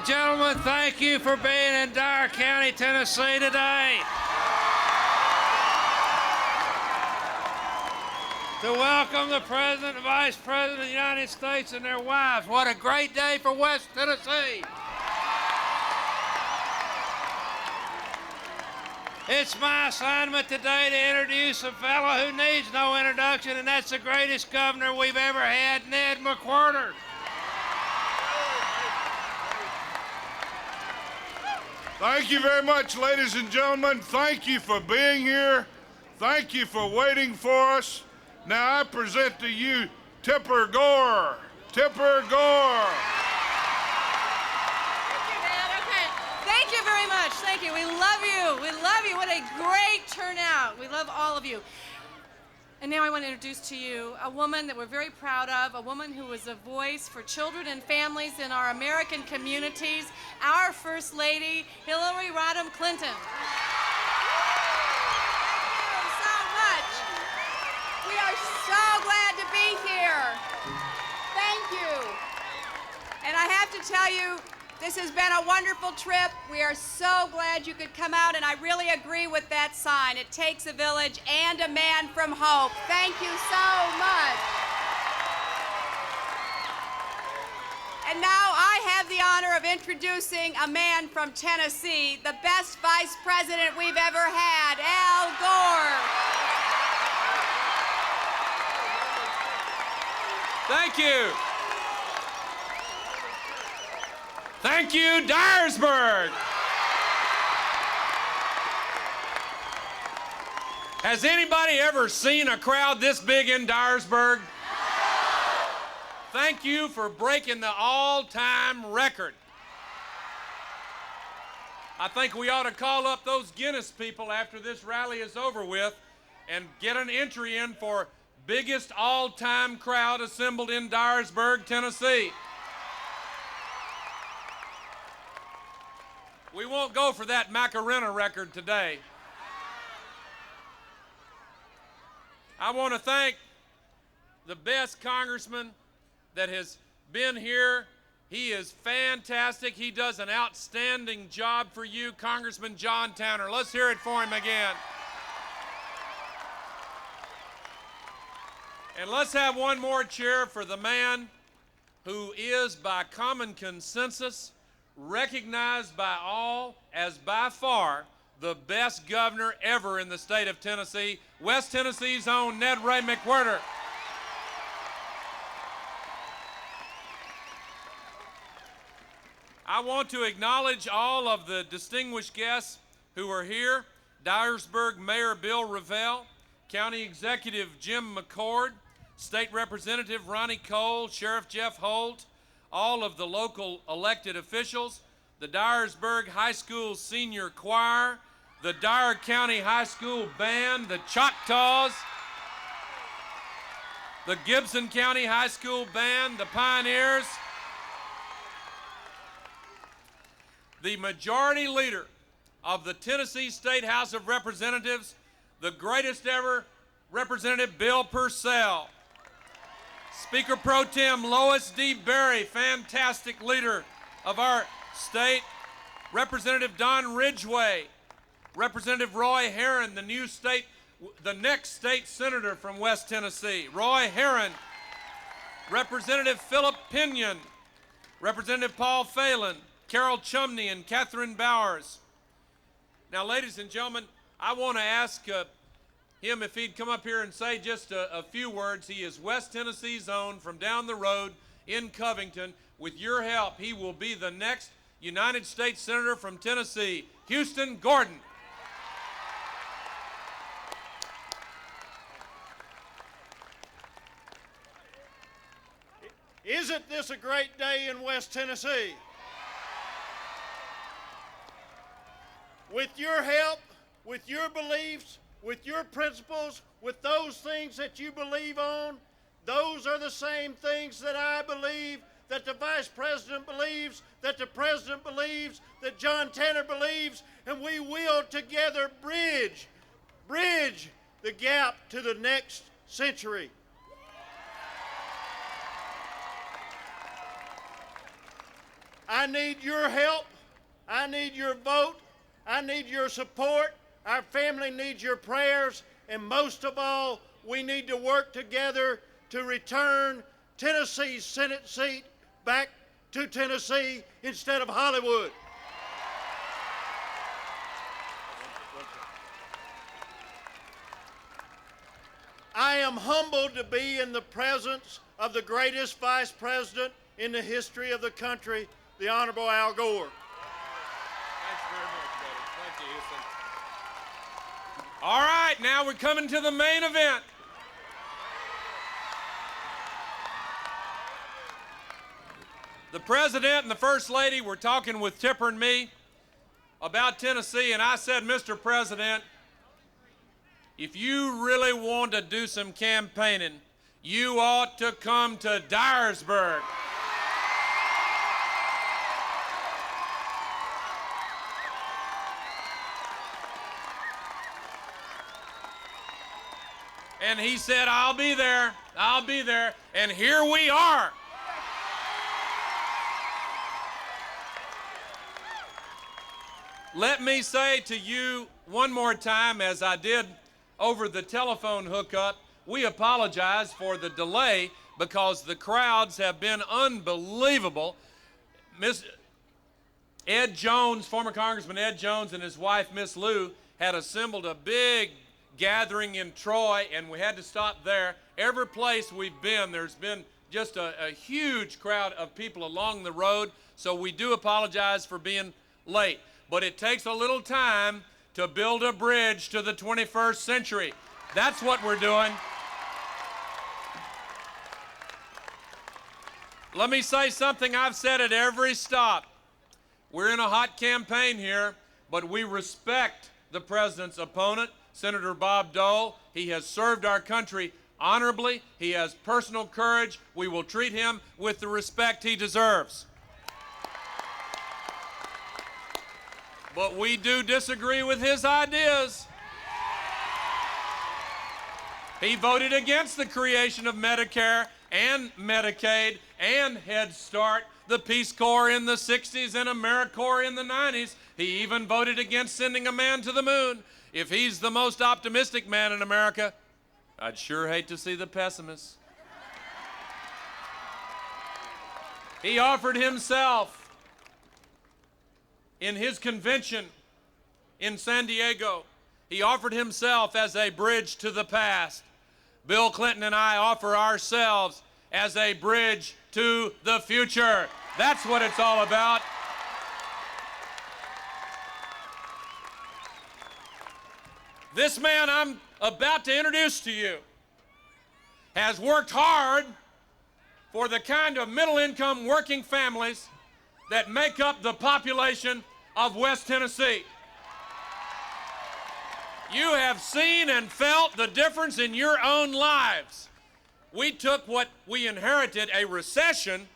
gentlemen, thank you for being in Dyer County, Tennessee today. To welcome the President and Vice President of the United States and their wives. What a great day for West Tennessee. It's my assignment today to introduce a fellow who needs no introduction, and that's the greatest governor we've ever had, Ned McWhorter. Thank you very much, ladies and gentlemen. Thank you for being here. Thank you for waiting for us. Now I present to you Tipper Gore. Tipper Gore. Thank you, Dad. Okay. Thank you very much. Thank you. We love you. We love you. What a great turnout. We love all of you. And now I want to introduce to you a woman that we're very proud of, a woman who was a voice for children and families in our American communities, our First Lady, Hillary Rodham Clinton. Thank you so much. We are so glad to be here. Thank you. And I have to tell you, this has been a wonderful trip. We are so glad you could come out, and I really agree with that sign. It takes a village and a man from hope. Thank you so much. And now I have the honor of introducing a man from Tennessee, the best vice president we've ever had, Al Gore. Thank you. Thank you, Dyersburg. Has anybody ever seen a crowd this big in Dyersburg? Thank you for breaking the all-time record. I think we ought to call up those Guinness people after this rally is over with and get an entry in for biggest all-time crowd assembled in Dyersburg, Tennessee. We won't go for that Macarena record today. I want to thank the best congressman that has been here. He is fantastic. He does an outstanding job for you, Congressman John Tanner. Let's hear it for him again. And let's have one more cheer for the man who is, by common consensus, recognized by all as by far the best governor ever in the state of Tennessee, West Tennessee's own Ned Ray McWhorter. I want to acknowledge all of the distinguished guests who are here. Dyersburg Mayor Bill Revelle, County Executive Jim McCord, State Representative Ronnie Cole, Sheriff Jeff Holt, all of the local elected officials, the Dyersburg High School Senior Choir, the Dyer County High School Band, the Choctaws, the Gibson County High School Band, the Pioneers, the Majority Leader of the Tennessee State House of Representatives, the greatest ever Representative Bill Purcell, Speaker Pro Tem Lois D. Berry, fantastic leader of our state, Representative Don Ridgway, Representative Roy Herron, the next state senator from West Tennessee, Roy Herron, Representative Philip Pinion, Representative Paul Phelan, Carol Chumney, and Catherine Bowers. Now, ladies and gentlemen, I want to ask him if he'd come up here and say just a few words. He is West Tennessee's own from down the road in Covington. With your help, he will be the next United States Senator from Tennessee, Houston Gordon. Isn't this a great day in West Tennessee? With your help, with your beliefs, with your principles, with those things that you believe on, those are the same things that I believe, that the Vice President believes, that the President believes, that John Tanner believes, and we will together bridge the gap to the next century. I need your help. I need your vote. I need your support. Our family needs your prayers. And most of all, we need to work together to return Tennessee's Senate seat back to Tennessee instead of Hollywood. I am humbled to be in the presence of the greatest vice president in the history of the country, the Honorable Al Gore. Thanks very much, brother. Thank you, Houston. All right, now we're coming to the main event. The President and the First Lady were talking with Tipper and me about Tennessee, and I said, Mr. President, if you really want to do some campaigning, you ought to come to Dyersburg. And he said, I'll be there, I'll be there, and here we are. Let me say to you one more time, as I did over the telephone hookup, we apologize for the delay because the crowds have been unbelievable. Ed Jones, former Congressman Ed Jones, and his wife, Miss Lou, had assembled a big gathering in Troy, and we had to stop there. Every place we've been, there's been just a huge crowd of people along the road, so we do apologize for being late. But it takes a little time to build a bridge to the 21st century. That's what we're doing. Let me say something I've said at every stop. We're in a hot campaign here, but we respect the president's opponent, Senator Bob Dole. He has served our country honorably. He has personal courage. We will treat him with the respect he deserves. But we do disagree with his ideas. He voted against the creation of Medicare and Medicaid and Head Start, the Peace Corps in the 60s and AmeriCorps in the 90s. He even voted against sending a man to the moon. If he's the most optimistic man in America, I'd sure hate to see the pessimists. He offered himself in his convention in San Diego. He offered himself as a bridge to the past. Bill Clinton and I offer ourselves as a bridge to the future. That's what it's all about. This man I'm about to introduce to you has worked hard for the kind of middle-income working families that make up the population of West Tennessee. You have seen and felt the difference in your own lives. We took what we inherited, a recession,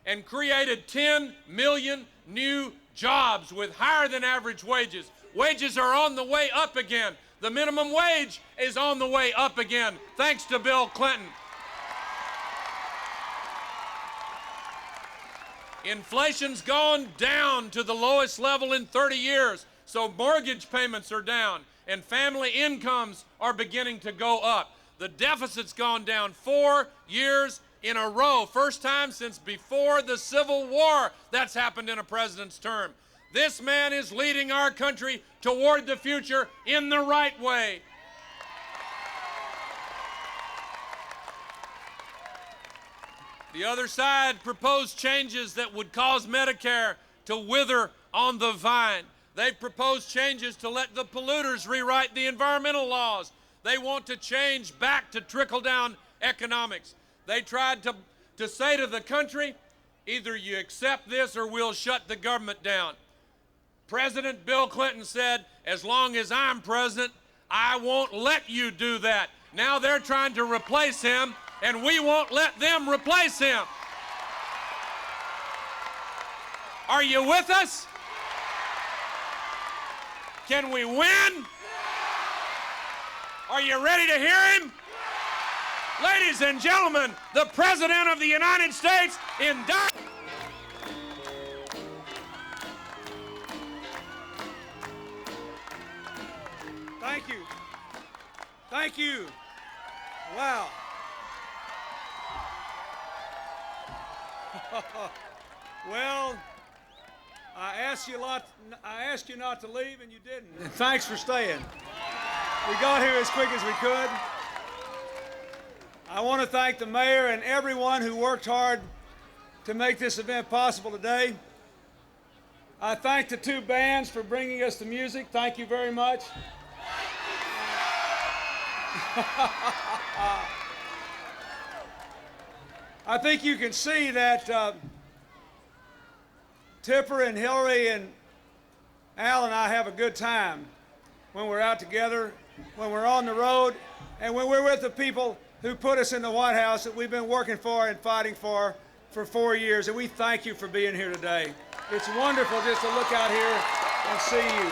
and created 10 million new jobs with higher than average wages. Wages are on the way up again. The minimum wage is on the way up again, thanks to Bill Clinton. Inflation's gone down to the lowest level in 30 years, so mortgage payments are down and family incomes are beginning to go up. The deficit's gone down 4 years in a row, first time since before the Civil War that's happened in a president's term. This man is leading our country toward the future in the right way. The other side proposed changes that would cause Medicare to wither on the vine. They've proposed changes to let the polluters rewrite the environmental laws. They want to change back to trickle-down economics. They tried to say to the country, either you accept this or we'll shut the government down. President Bill Clinton said, as long as I'm president, I won't let you do that. Now they're trying to replace him, and we won't let them replace him. Are you with us? Can we win? Are you ready to hear him? Ladies and gentlemen, the President of the United States in Thank you. Thank you. Wow. Well, I asked you not to leave, and you didn't. And thanks for staying. We got here as quick as we could. I want to thank the mayor and everyone who worked hard to make this event possible today. I thank the two bands for bringing us the music. Thank you very much. I think you can see that Tipper and Hillary and Al and I have a good time when we're out together, when we're on the road, and when we're with the people who put us in the White House that we've been working for and fighting for 4 years. And we thank you for being here today. It's wonderful just to look out here and see you.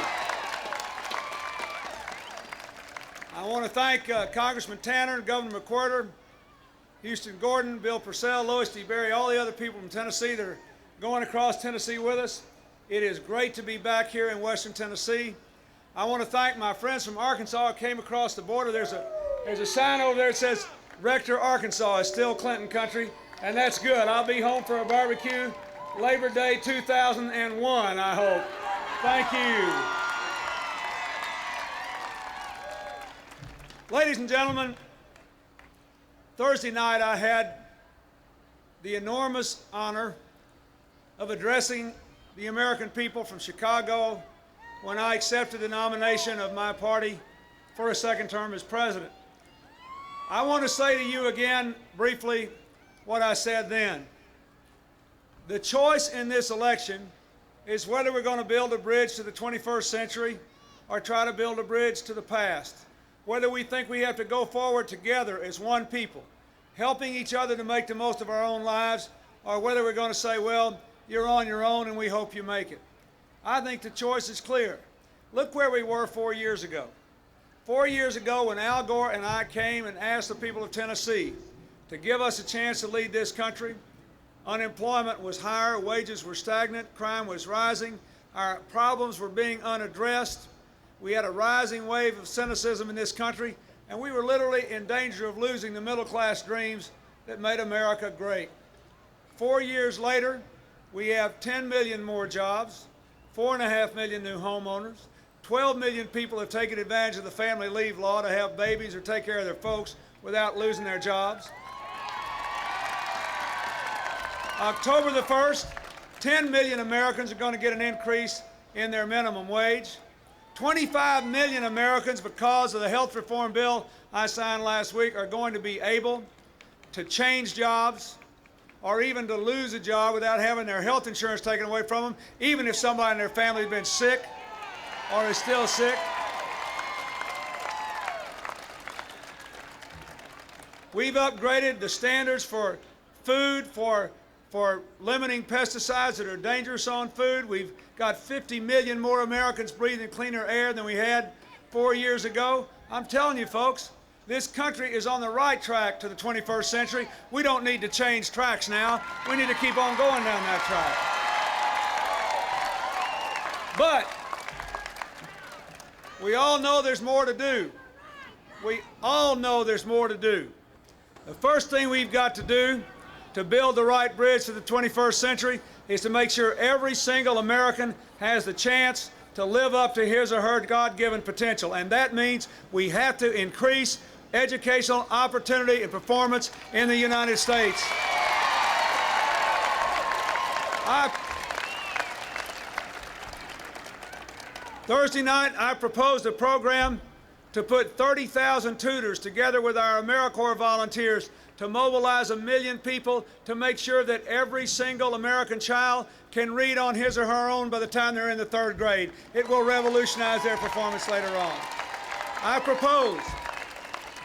I want to thank Congressman Tanner, Governor McWhorter, Houston Gordon, Bill Purcell, Lois D. Berry, all the other people from Tennessee that are going across Tennessee with us. It is great to be back here in Western Tennessee. I want to thank my friends from Arkansas who came across the border. There's a sign over there that says, Rector, Arkansas is still Clinton country, and that's good. I'll be home for a barbecue Labor Day 2001, I hope. Thank you. Ladies and gentlemen, Thursday night I had the enormous honor of addressing the American people from Chicago when I accepted the nomination of my party for a second term as president. I want to say to you again briefly what I said then. The choice in this election is whether we're going to build a bridge to the 21st century or try to build a bridge to the past. Whether we think we have to go forward together as one people, helping each other to make the most of our own lives, or whether we're going to say, well, you're on your own and we hope you make it. I think the choice is clear. Look where we were 4 years ago. 4 years ago when Al Gore and I came and asked the people of Tennessee to give us a chance to lead this country, unemployment was higher, wages were stagnant, crime was rising, our problems were being unaddressed. We had a rising wave of cynicism in this country, and we were literally in danger of losing the middle-class dreams that made America great. 4 years later, we have 10 million more jobs, 4.5 million new homeowners, 12 million people have taken advantage of the family leave law to have babies or take care of their folks without losing their jobs. October the 1st, 10 million Americans are going to get an increase in their minimum wage. 25 million Americans, because of the health reform bill I signed last week, are going to be able to change jobs or even to lose a job without having their health insurance taken away from them, even if somebody in their family has been sick or is still sick. We've upgraded the standards for food, for limiting pesticides that are dangerous on food. We've got 50 million more Americans breathing cleaner air than we had 4 years ago. I'm telling you, folks, this country is on the right track to the 21st century. We don't need to change tracks now. We need to keep on going down that track. But we all know there's more to do. We all know there's more to do. The first thing we've got to do to build the right bridge to the 21st century is to make sure every single American has the chance to live up to his or her God-given potential. And that means we have to increase educational opportunity and performance in the United States. Thursday night, I proposed a program to put 30,000 tutors together with our AmeriCorps volunteers to mobilize 1 million people to make sure that every single American child can read on his or her own by the time they're in the 3rd grade. It will revolutionize their performance later on. I propose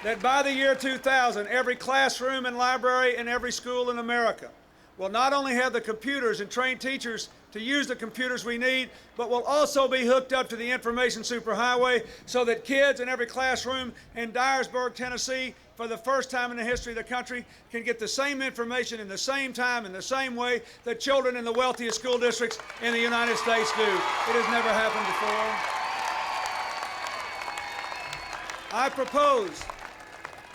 that by the year 2000, every classroom and library in every school in America will not only have the computers and trained teachers to use the computers we need, but will also be hooked up to the information superhighway so that kids in every classroom in Dyersburg, Tennessee, for the first time in the history of the country, can get the same information in the same time, in the same way that children in the wealthiest school districts in the United States do. It has never happened before. I propose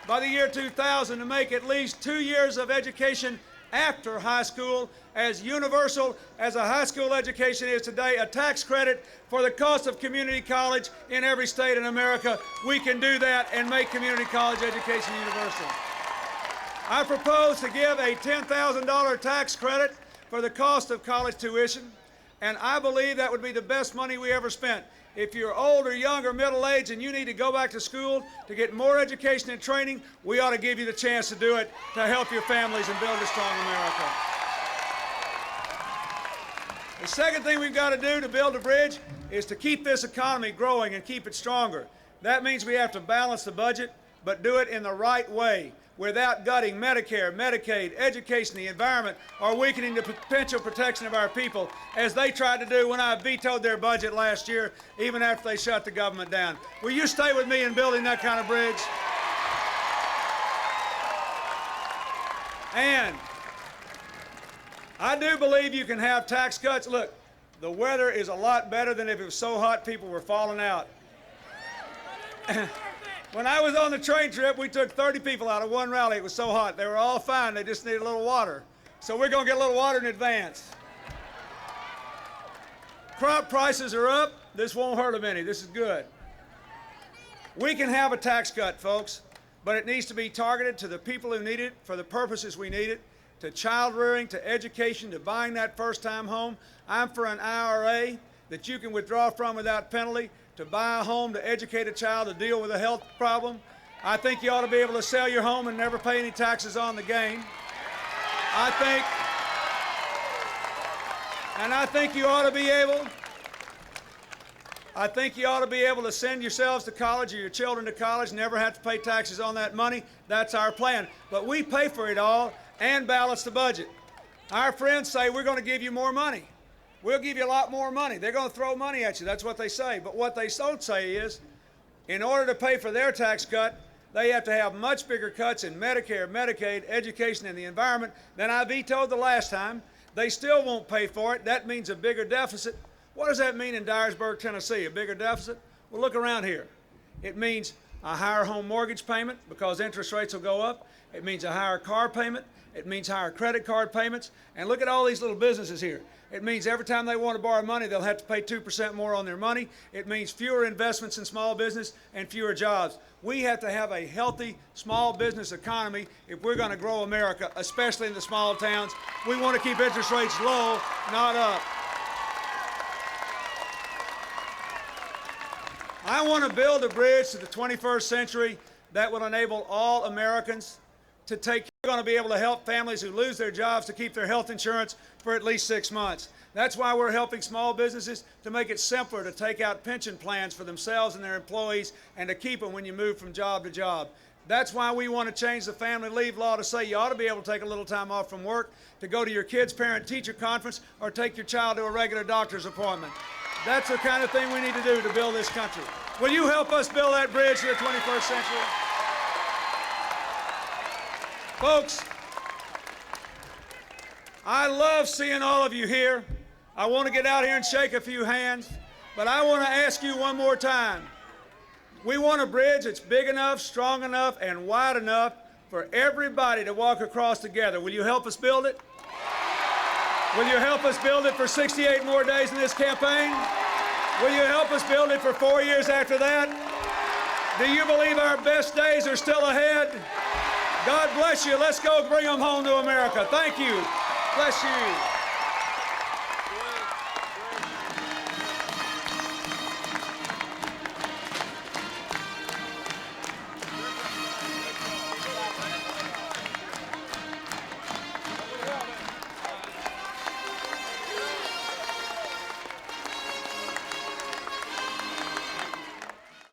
by the year 2000 to make at least 2 years of education after high school as universal as a high school education is today, a tax credit for the cost of community college in every state in America. We can do that and make community college education universal. I propose to give a $10,000 tax credit for the cost of college tuition, and I believe that would be the best money we ever spent. If you're old or young or middle-aged and you need to go back to school to get more education and training, we ought to give you the chance to do it to help your families and build a strong America. The second thing we've got to do to build a bridge is to keep this economy growing and keep it stronger. That means we have to balance the budget, but do it in the right way, without gutting Medicare, Medicaid, education, the environment, or weakening the potential protection of our people, as they tried to do when I vetoed their budget last year, even after they shut the government down. Will you stay with me in building that kind of bridge? And I do believe you can have tax cuts. Look, the weather is a lot better than if it was so hot people were falling out. When I was on the train trip, we took 30 people out of one rally. It was so hot. They were all fine. They just needed a little water. So we're going to get a little water in advance. Crop prices are up. This won't hurt them any. This is good. We can have a tax cut, folks, but it needs to be targeted to the people who need it for the purposes we need it, to child rearing, to education, to buying that first-time home. I'm for an IRA that you can withdraw from without penalty, to buy a home, to educate a child, to deal with a health problem. I think you ought to be able to sell your home and never pay any taxes on the gain. I think you ought to be able to send yourselves to college or your children to college, never have to pay taxes on that money. That's our plan. But we pay for it all and balance the budget. Our friends say we're going to give you more money. We'll give you a lot more money. They're going to throw money at you. That's what they say. But what they don't say is, in order to pay for their tax cut, they have to have much bigger cuts in Medicare, Medicaid, education, and the environment than I vetoed the last time. They still won't pay for it. That means a bigger deficit. What does that mean in Dyersburg, Tennessee, a bigger deficit? Well, look around here. It means a higher home mortgage payment because interest rates will go up. It means a higher car payment. It means higher credit card payments. And look at all these little businesses here. It means every time they want to borrow money, they'll have to pay 2% more on their money. It means fewer investments in small business and fewer jobs. We have to have a healthy small business economy if we're going to grow America, especially in the small towns. We want to keep interest rates low, not up. I want to build a bridge to the 21st century that will enable all Americans to take. We're going to be able to help families who lose their jobs to keep their health insurance for at least 6 months. That's why we're helping small businesses to make it simpler to take out pension plans for themselves and their employees and to keep them when you move from job to job. That's why we want to change the family leave law to say you ought to be able to take a little time off from work to go to your kid's parent-teacher conference or take your child to a regular doctor's appointment. That's the kind of thing we need to do to build this country. Will you help us build that bridge to the 21st century? Folks, I love seeing all of you here. I want to get out here and shake a few hands, but I want to ask you one more time. We want a bridge that's big enough, strong enough, and wide enough for everybody to walk across together. Will you help us build it? Will you help us build it for 68 more days in this campaign? Will you help us build it for 4 years after that? Do you believe our best days are still ahead? God bless you. Let's go bring them home to America. Thank you. Bless you.